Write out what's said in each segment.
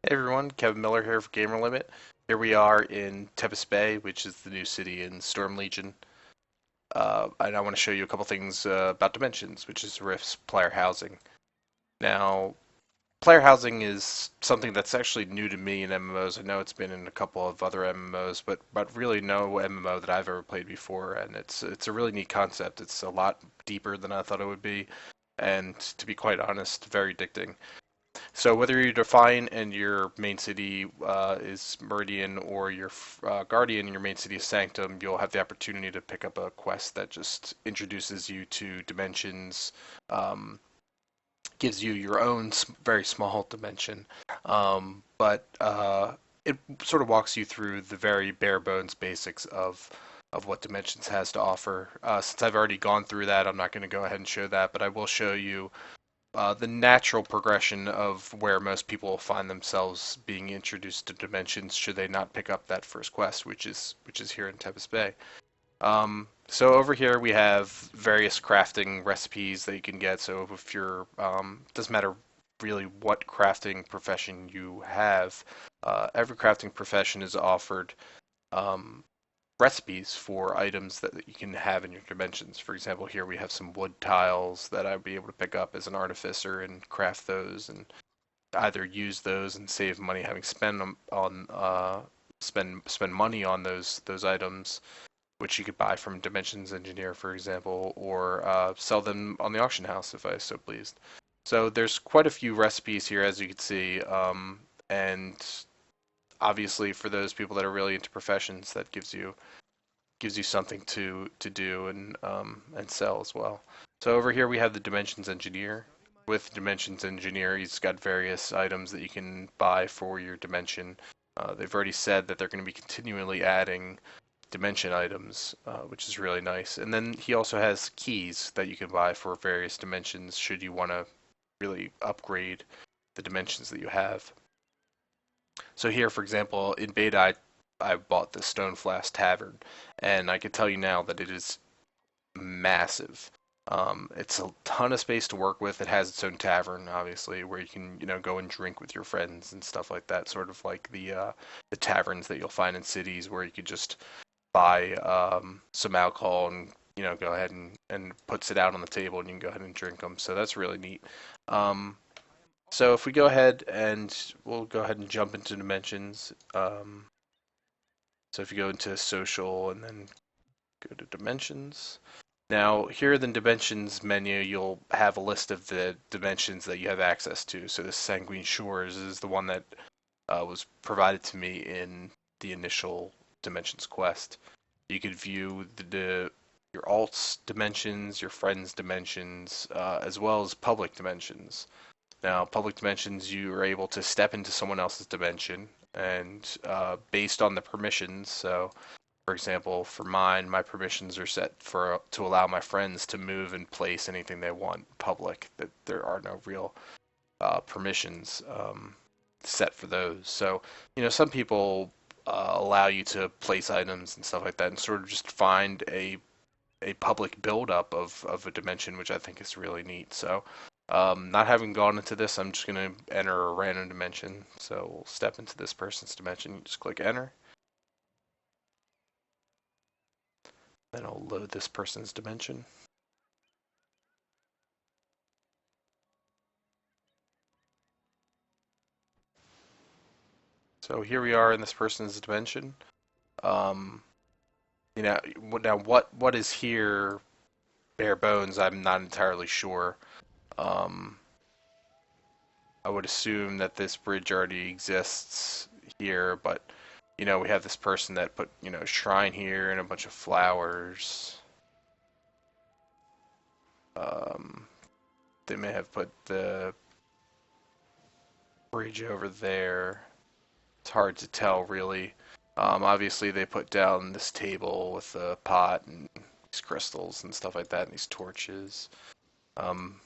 Hey everyone, Kevin Miller here for Gamer Limit. Here we are in Tempest Bay, which is the new city in Storm Legion. And I want to show you a couple things about Dimensions, which is Rift's player housing. Now, player housing is something that's actually new to me in MMOs. I know it's been in a couple of other MMOs, but really no MMO that I've ever played before, and it's a really neat concept. It's a lot deeper than I thought it would be, and to be quite honest, very addicting. So whether you're Defiant and your main city is Meridian or your Guardian and your main city is Sanctum, you'll have the opportunity to pick up a quest that just introduces you to dimensions, um, gives you your own very small dimension, but it sort of walks you through the very bare bones basics of what Dimensions has to offer. Since I've already gone through that, I'm not going to go ahead and show that, but I will show you the natural progression of where most people will find themselves being introduced to dimensions should they not pick up that first quest, which is here in Tempest Bay. So over here we have various crafting recipes that you can get. So if you're doesn't matter really what crafting profession you have, every crafting profession is offered um, recipes for items that you can have in your dimensions. For example, here we have some wood tiles that I'd be able to pick up as an artificer and craft those and either use those and save money having spent on spend money on those items, which you could buy from Dimensions Engineer, for example, or sell them on the auction house if I so pleased. So there's quite a few recipes here, as you can see, and obviously for those people that are really into professions, that gives you something to do and sell as well. So over here we have the Dimensions Engineer. With Dimensions Engineer, he's got various items that you can buy for your dimension. They've already said that they're going to be continually adding dimension items, which is really nice. And then he also has keys that you can buy for various dimensions should you want to really upgrade the dimensions that you have. So here, for example, in beta, I bought the Stone Flask Tavern, and I can tell you now that it is massive. It's a ton of space to work with. It has its own tavern, obviously, where you can, go and drink with your friends and stuff like that. Sort of like the taverns that you'll find in cities, where you could just buy some alcohol and go ahead and puts it out on the table, and you can go ahead and drink them. So that's really neat. Um, so if we go ahead and we'll go ahead and jump into dimensions. So if you go into social and then go to dimensions. Now, here in the dimensions menu, you'll have a list of the dimensions that you have access to. So this Sanguine Shores is the one that was provided to me in the initial dimensions quest. You could view your alts dimensions, your friends dimensions, as well as public dimensions. Now, public dimensions, you are able to step into someone else's dimension, and based on the permissions, so for example, for mine, my permissions are set for to allow my friends to move and place anything they want public. That there are no real permissions set for those. So, some people allow you to place items and stuff like that, and sort of just find a public buildup of a dimension, which I think is really neat. So, not having gone into this, I'm just going to enter a random dimension. So we'll step into this person's dimension. You just click enter. Then I'll load this person's dimension. So here we are in this person's dimension. Um, now what is here bare bones? I'm not entirely sure. Um, I would assume that this bridge already exists here, but we have this person that put shrine here and a bunch of flowers. Um, they may have put the bridge over there. It's hard to tell really. Obviously, they put down this table with a pot and these crystals and stuff like that, and these torches. Um,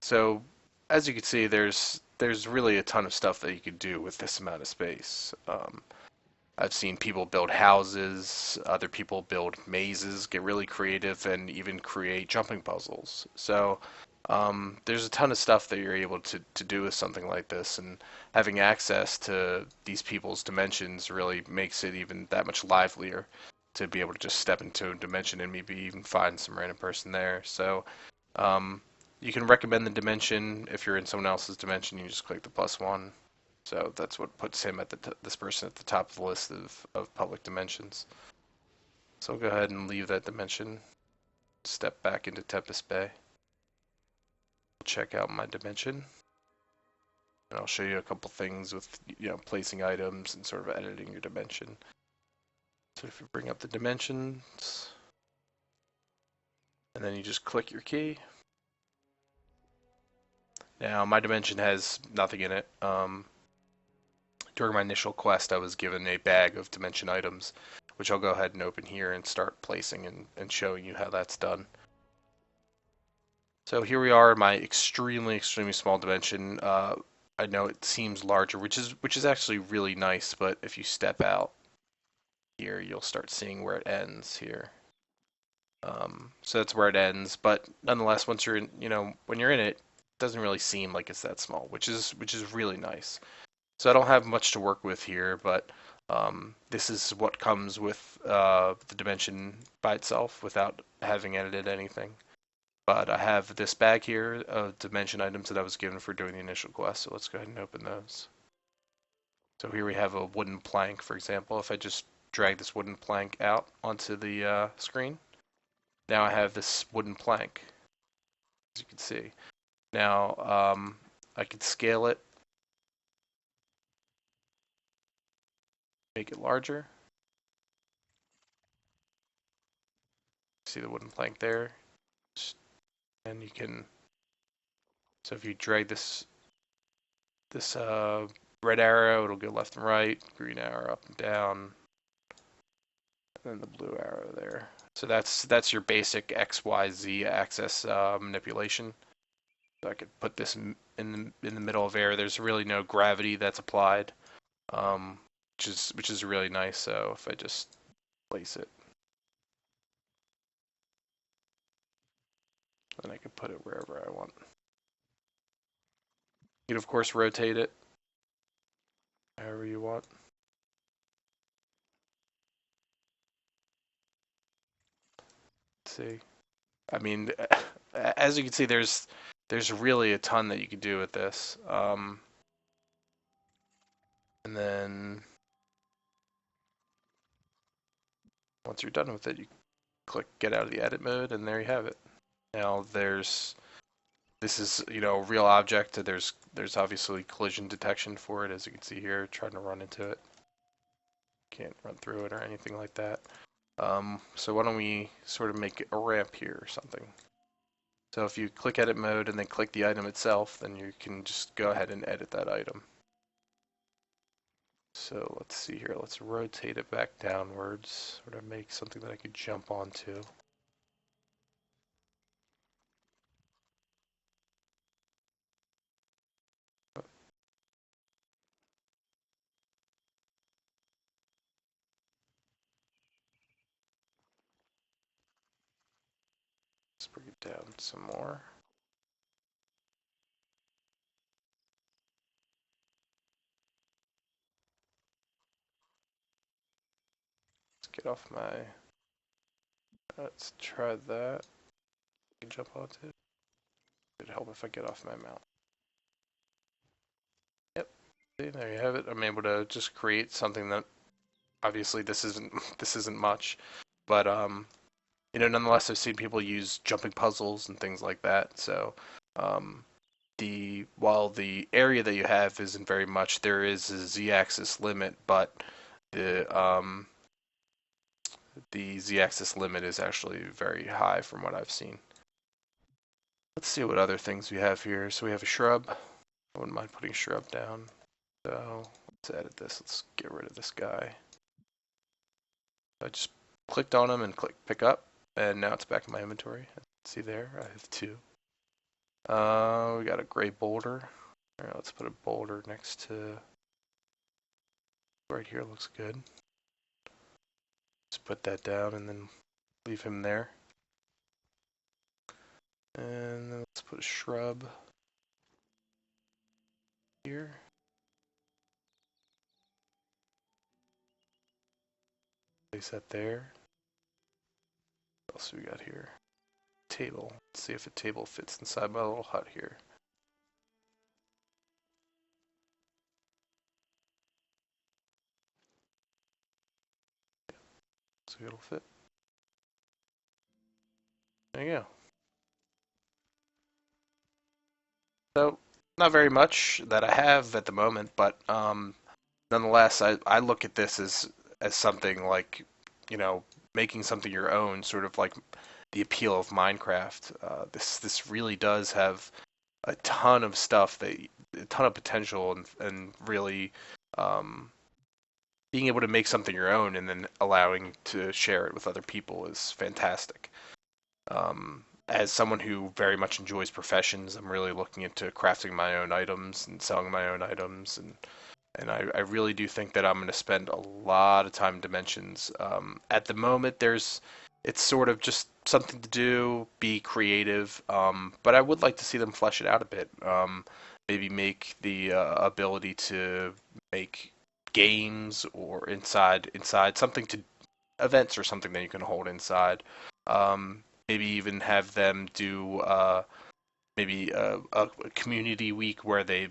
so, as you can see, there's really a ton of stuff that you could do with this amount of space. I've seen people build houses, other people build mazes, get really creative, and even create jumping puzzles. So, There's a ton of stuff that you're able to do with something like this, and having access to these people's dimensions really makes it even that much livelier to be able to just step into a dimension and maybe even find some random person there. So um, you can recommend the dimension. If you're in someone else's dimension, you just click the +1. So that's what puts him at this person at the top of the list of public dimensions. So I'll go ahead and leave that dimension, step back into Tempest Bay, check out my dimension, and I'll show you a couple things with placing items and sort of editing your dimension. So if you bring up the dimensions, and then you just click your key. Now my dimension has nothing in it. During my initial quest, I was given a bag of dimension items, which I'll go ahead and open here and start placing and showing you how that's done. So here we are in my extremely, extremely small dimension. I know it seems larger, which is actually really nice, but if you step out here, you'll start seeing where it ends here. So that's where it ends, but nonetheless, once you're in, when you're in it, it doesn't really seem like it's that small, which is really nice. So I don't have much to work with here, but this is what comes with the dimension by itself without having edited anything. But I have this bag here of dimension items that I was given for doing the initial quest, so let's go ahead and open those. So here we have a wooden plank, for example. If I just drag this wooden plank out onto the screen, now I have this wooden plank, as you can see. Now I can scale it, make it larger. See the wooden plank there? And you can, so if you drag this red arrow, it'll go left and right, green arrow up and down, and then the blue arrow there. So that's your basic X, Y, Z axis manipulation. So I could put this in the middle of air. There's really no gravity that's applied, um, which is really nice. So if I just place it, then I can put it wherever I want. You can of course rotate it however you want. Let's see. I mean, as you can see, there's really a ton that you can do with this. And then once you're done with it, you click get out of the edit mode, and there you have it. Now this is a real object. There's obviously collision detection for it, as you can see here. Trying to run into it, can't run through it or anything like that. So why don't we sort of make a ramp here or something? So if you click edit mode and then click the item itself, then you can just go ahead and edit that item. So let's see here, let's rotate it back downwards, sort of make something that I could jump onto. Let's bring it down some more. Let's get off my, let's try that. I can jump onto it. It'd help if I get off my mount. Yep, see, there you have it. I'm able to just create something that, obviously this isn't this isn't much, but nonetheless I've seen people use jumping puzzles and things like that. So um, while the area that you have isn't very much, there is a z-axis limit, but the z-axis limit is actually very high from what I've seen. Let's see what other things we have here. So we have a shrub. I wouldn't mind putting a shrub down. So let's edit this. Let's get rid of this guy. I just clicked on him and clicked pick up, and now it's back in my inventory. See there, I have two. We got a gray boulder. All right, let's put a boulder next to right here. Looks good. Just put that down and then leave him there. And then let's put a shrub here. Place that there. What else do we got here? Table. Let's see if a table fits inside my little hut here. So it'll fit. There you go. So, not very much that I have at the moment, but nonetheless, I look at this as something like, you know, making something your own, sort of like the appeal of Minecraft. This really does have a ton of stuff a ton of potential, and really um, being able to make something your own and then allowing to share it with other people is fantastic. As someone who very much enjoys professions, I'm really looking into crafting my own items and selling my own items, and I really do think that I'm going to spend a lot of time in Dimensions. At the moment, it's sort of just something to do, be creative, but I would like to see them flesh it out a bit. Maybe make the ability to make games or inside something to events or something that you can hold inside. Maybe even have them do maybe a community week where they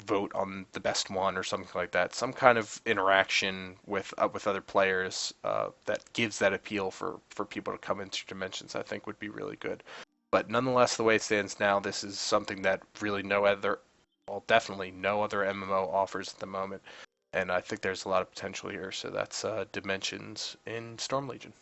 vote on the best one or something like that. Some kind of interaction with other players that gives that appeal for people to come into Dimensions. I think would be really good. But nonetheless, the way it stands now, this is something that really well, definitely no other MMO offers at the moment, and I think there's a lot of potential here. So that's Dimensions in Storm Legion.